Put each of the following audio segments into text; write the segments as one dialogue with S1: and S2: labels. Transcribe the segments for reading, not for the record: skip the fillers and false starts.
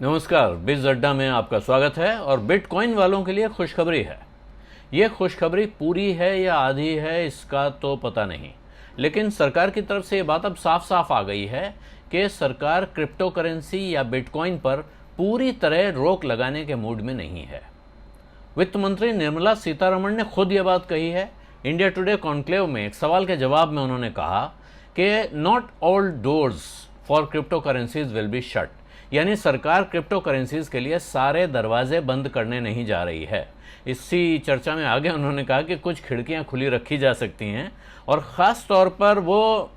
S1: नमस्कार, बिज अड्डा में आपका स्वागत है। और बिटकॉइन वालों के लिए खुशखबरी है। ये खुशखबरी पूरी है या आधी है इसका तो पता नहीं, लेकिन सरकार की तरफ से ये बात अब साफ साफ आ गई है कि सरकार क्रिप्टो करेंसी या बिटकॉइन पर पूरी तरह रोक लगाने के मूड में नहीं है। वित्त मंत्री निर्मला सीतारमण ने खुद ये बात कही है। इंडिया टुडे कॉन्क्लेव में एक सवाल के जवाब में उन्होंने कहा कि not all doors for crypto currencies will be shut, यानी सरकार क्रिप्टो करेंसीज के लिए सारे दरवाजे बंद करने नहीं जा रही है। इसी चर्चा में आगे उन्होंने कहा कि कुछ खिड़कियां खुली रखी जा सकती हैं, और ख़ास तौर पर वो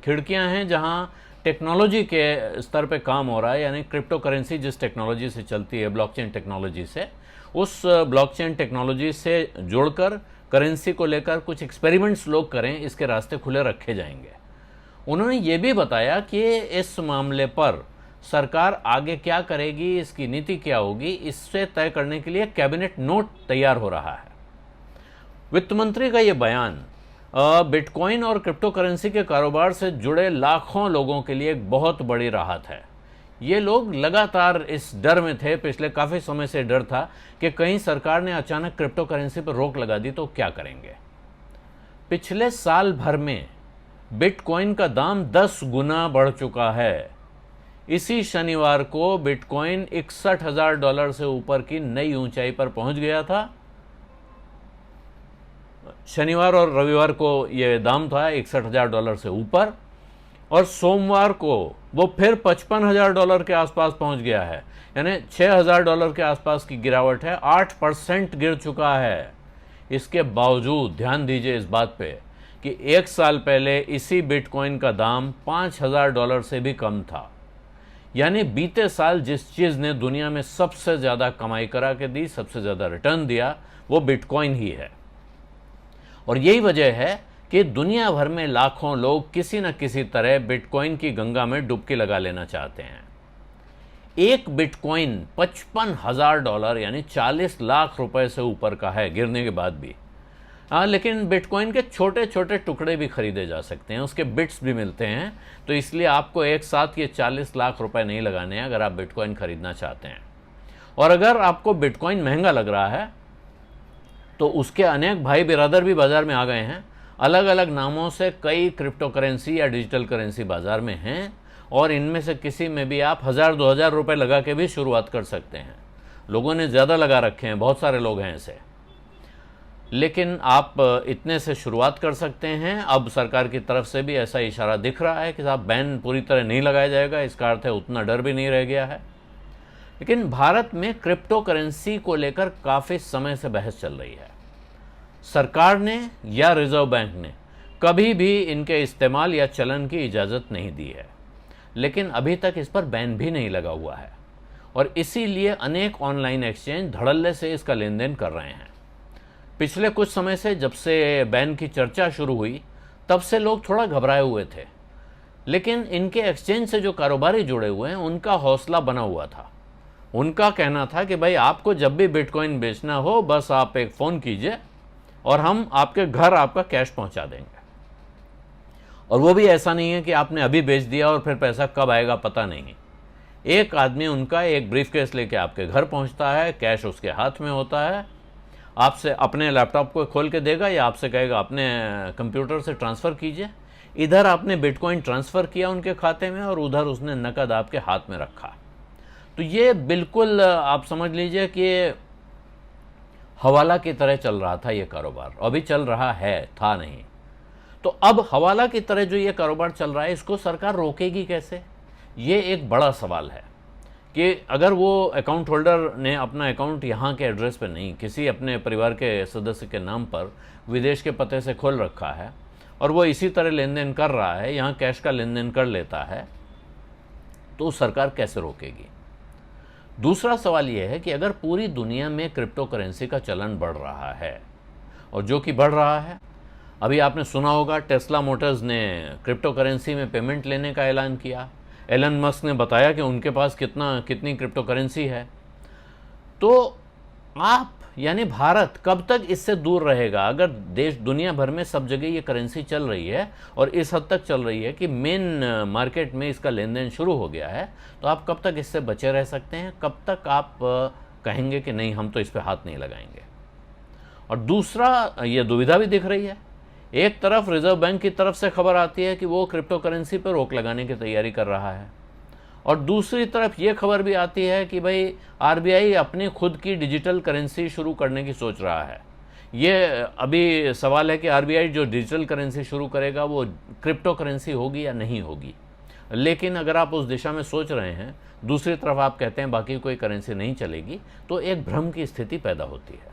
S1: खिड़कियां हैं जहां टेक्नोलॉजी के स्तर पे काम हो रहा है, यानी क्रिप्टो करेंसी जिस टेक्नोलॉजी से चलती है, ब्लॉकचेन टेक्नोलॉजी से, उस ब्लॉकचेन टेक्नोलॉजी से जोड़कर करेंसी को लेकर कुछ एक्सपेरिमेंट्स लोग करें, इसके रास्ते खुले रखे जाएंगे। उन्होंने ये भी बताया कि इस मामले पर सरकार आगे क्या करेगी, इसकी नीति क्या होगी, इससे तय करने के लिए कैबिनेट नोट तैयार हो रहा है। वित्त मंत्री का ये बयान बिटकॉइन और क्रिप्टो करेंसी के कारोबार से जुड़े लाखों लोगों के लिए एक बहुत बड़ी राहत है। ये लोग लगातार इस डर में थे, पिछले काफ़ी समय से डर था कि कहीं सरकार ने अचानक क्रिप्टो करेंसी पर रोक लगा दी तो क्या करेंगे। पिछले साल भर में बिटकॉइन का दाम 10 गुना बढ़ चुका है। इसी शनिवार को बिटकॉइन $61,000 से ऊपर की नई ऊंचाई पर पहुंच गया था। शनिवार और रविवार को यह दाम था $61,000 से ऊपर, और सोमवार को वो फिर $55,000 के आसपास पहुंच गया है, यानी $6,000 के आसपास की गिरावट है। 8% गिर चुका है। इसके बावजूद ध्यान दीजिए इस बात पे कि एक साल पहले इसी बिटकॉइन का दाम $5,000 से भी कम था। यानी बीते साल जिस चीज़ ने दुनिया में सबसे ज़्यादा कमाई करा के दी, सबसे ज़्यादा रिटर्न दिया, वो बिटकॉइन ही है। और यही वजह है कि दुनिया भर में लाखों लोग किसी न किसी तरह बिटकॉइन की गंगा में डुबकी लगा लेना चाहते हैं। एक बिटकॉइन $55,000 यानी 40 लाख रुपए से ऊपर का है गिरने के बाद भी। हाँ, लेकिन बिटकॉइन के छोटे छोटे टुकड़े भी खरीदे जा सकते हैं, उसके बिट्स भी मिलते हैं, तो इसलिए आपको एक साथ ये 40 लाख रुपए नहीं लगाने हैं अगर आप बिटकॉइन खरीदना चाहते हैं। और अगर आपको बिटकॉइन महंगा लग रहा है तो उसके अनेक भाई बिरादर भी बाजार में आ गए हैं। अलग अलग नामों से कई क्रिप्टो करेंसी या डिजिटल करेंसी बाजार में हैं, और इनमें से किसी में भी आप 1,000-2,000 रुपये लगा के भी शुरुआत कर सकते हैं। लोगों ने ज़्यादा लगा रखे हैं, बहुत सारे लोग हैं ऐसे, लेकिन आप इतने से शुरुआत कर सकते हैं। अब सरकार की तरफ से भी ऐसा इशारा दिख रहा है कि साहब बैन पूरी तरह नहीं लगाया जाएगा, इसका अर्थ है उतना डर भी नहीं रह गया है। लेकिन भारत में क्रिप्टो करेंसी को लेकर काफ़ी समय से बहस चल रही है। सरकार ने या रिजर्व बैंक ने कभी भी इनके इस्तेमाल या चलन की इजाज़त नहीं दी है, लेकिन अभी तक इस पर बैन भी नहीं लगा हुआ है, और इसीलिए अनेक ऑनलाइन एक्सचेंज धड़ल्ले से इसका लेन देन कर रहे हैं। पिछले कुछ समय से जब से बैन की चर्चा शुरू हुई तब से लोग थोड़ा घबराए हुए थे, लेकिन इनके एक्सचेंज से जो कारोबारी जुड़े हुए हैं उनका हौसला बना हुआ था। उनका कहना था कि भाई आपको जब भी बिटकॉइन बेचना हो बस आप एक फ़ोन कीजिए और हम आपके घर आपका कैश पहुंचा देंगे। और वो भी ऐसा नहीं है कि आपने अभी बेच दिया और फिर पैसा कब आएगा पता नहीं। एक आदमी उनका एक ब्रीफकेस लेके आपके घर पहुंचता है, कैश उसके हाथ में होता है, आपसे अपने लैपटॉप को खोल के देगा या आपसे कहेगा अपने कंप्यूटर से ट्रांसफ़र कीजिए। इधर आपने बिटकॉइन ट्रांसफ़र किया उनके खाते में और उधर उसने नकद आपके हाथ में रखा। तो ये बिल्कुल आप समझ लीजिए कि हवाला की तरह चल रहा था ये कारोबार, अभी चल रहा है, था नहीं। तो अब हवाला की तरह जो ये कारोबार चल रहा है इसको सरकार रोकेगी कैसे, ये एक बड़ा सवाल है। कि अगर वो अकाउंट होल्डर ने अपना अकाउंट यहाँ के एड्रेस पे नहीं, किसी अपने परिवार के सदस्य के नाम पर विदेश के पते से खोल रखा है और वो इसी तरह लेन देन कर रहा है, यहाँ कैश का लेन देन कर लेता है, तो सरकार कैसे रोकेगी। दूसरा सवाल ये है कि अगर पूरी दुनिया में क्रिप्टो करेंसी का चलन बढ़ रहा है, और जो कि बढ़ रहा है, अभी आपने सुना होगा टेस्ला मोटर्स ने क्रिप्टो करेंसी में पेमेंट लेने का ऐलान किया। एलन मस्क ने बताया कि उनके पास कितनी क्रिप्टो करेंसी है। तो आप यानी भारत कब तक इससे दूर रहेगा? अगर देश दुनिया भर में सब जगह ये करेंसी चल रही है और इस हद तक चल रही है कि मेन मार्केट में इसका लेन देन शुरू हो गया है, तो आप कब तक इससे बचे रह सकते हैं? कब तक आप कहेंगे कि नहीं, हम तो इस पर हाथ नहीं लगाएंगे? और दूसरा, ये दुविधा भी दिख रही है। एक तरफ रिजर्व बैंक की तरफ से खबर आती है कि वो क्रिप्टो करेंसी पर रोक लगाने की तैयारी कर रहा है, और दूसरी तरफ ये खबर भी आती है कि भाई आरबीआई अपनी खुद की डिजिटल करेंसी शुरू करने की सोच रहा है। ये अभी सवाल है कि आरबीआई जो डिजिटल करेंसी शुरू करेगा वो क्रिप्टो करेंसी होगी या नहीं होगी। लेकिन अगर आप उस दिशा में सोच रहे हैं, दूसरी तरफ आप कहते हैं बाकी कोई करेंसी नहीं चलेगी, तो एक भ्रम की स्थिति पैदा होती है।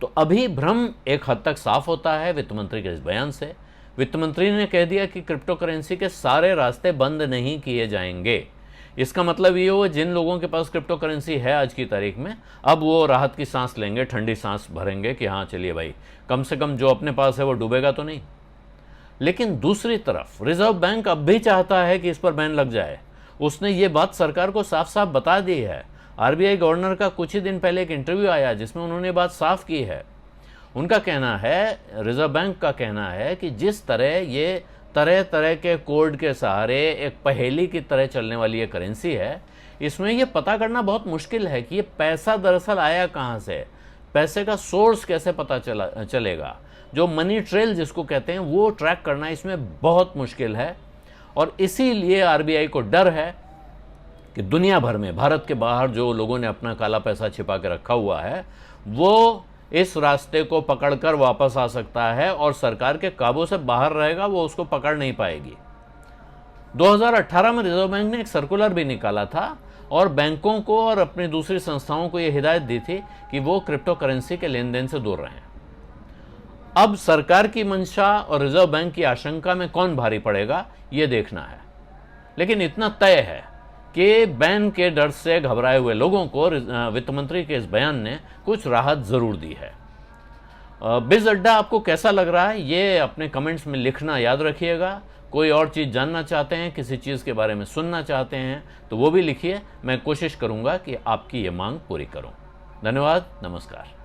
S1: तो अभी भ्रम एक हद तक साफ होता है वित्त मंत्री के इस बयान से। वित्त मंत्री ने कह दिया कि क्रिप्टो करेंसी के सारे रास्ते बंद नहीं किए जाएंगे। इसका मतलब ये हुआ, जिन लोगों के पास क्रिप्टो करेंसी है आज की तारीख में, अब वो राहत की सांस लेंगे, ठंडी सांस भरेंगे कि हाँ चलिए भाई, कम से कम जो अपने पास है वो डूबेगा तो नहीं। लेकिन दूसरी तरफ रिजर्व बैंक अब भी चाहता है कि इस पर बैन लग जाए। उसने ये बात सरकार को साफ साफ बता दी है। आरबीआई गवर्नर का कुछ ही दिन पहले एक इंटरव्यू आया जिसमें उन्होंने बात साफ की है। उनका कहना है, रिजर्व बैंक का कहना है कि जिस तरह ये तरह तरह के कोड के सहारे एक पहेली की तरह चलने वाली ये करेंसी है, इसमें ये पता करना बहुत मुश्किल है कि ये पैसा दरअसल आया कहाँ से, पैसे का सोर्स कैसे पता चलेगा। जो मनी ट्रेल जिसको कहते हैं, वो ट्रैक करना इसमें बहुत मुश्किल है। और इसीलिए आरबीआई को डर है कि दुनिया भर में, भारत के बाहर जो लोगों ने अपना काला पैसा छिपा के रखा हुआ है, वो इस रास्ते को पकड़कर वापस आ सकता है और सरकार के काबू से बाहर रहेगा, वो उसको पकड़ नहीं पाएगी। 2018 में रिजर्व बैंक ने एक सर्कुलर भी निकाला था और बैंकों को और अपनी दूसरी संस्थाओं को यह हिदायत दी थी कि वो क्रिप्टो करेंसी के लेन देन से दूर रहें। अब सरकार की मंशा और रिजर्व बैंक की आशंका में कौन भारी पड़ेगा, ये देखना है। लेकिन इतना तय है कि बैन के डर से घबराए हुए लोगों को वित्त मंत्री के इस बयान ने कुछ राहत जरूर दी है। बिज अड्डा आपको कैसा लग रहा है, ये अपने कमेंट्स में लिखना याद रखिएगा। कोई और चीज़ जानना चाहते हैं, किसी चीज़ के बारे में सुनना चाहते हैं, तो वो भी लिखिए। मैं कोशिश करूंगा कि आपकी ये मांग पूरी करूं। धन्यवाद, नमस्कार।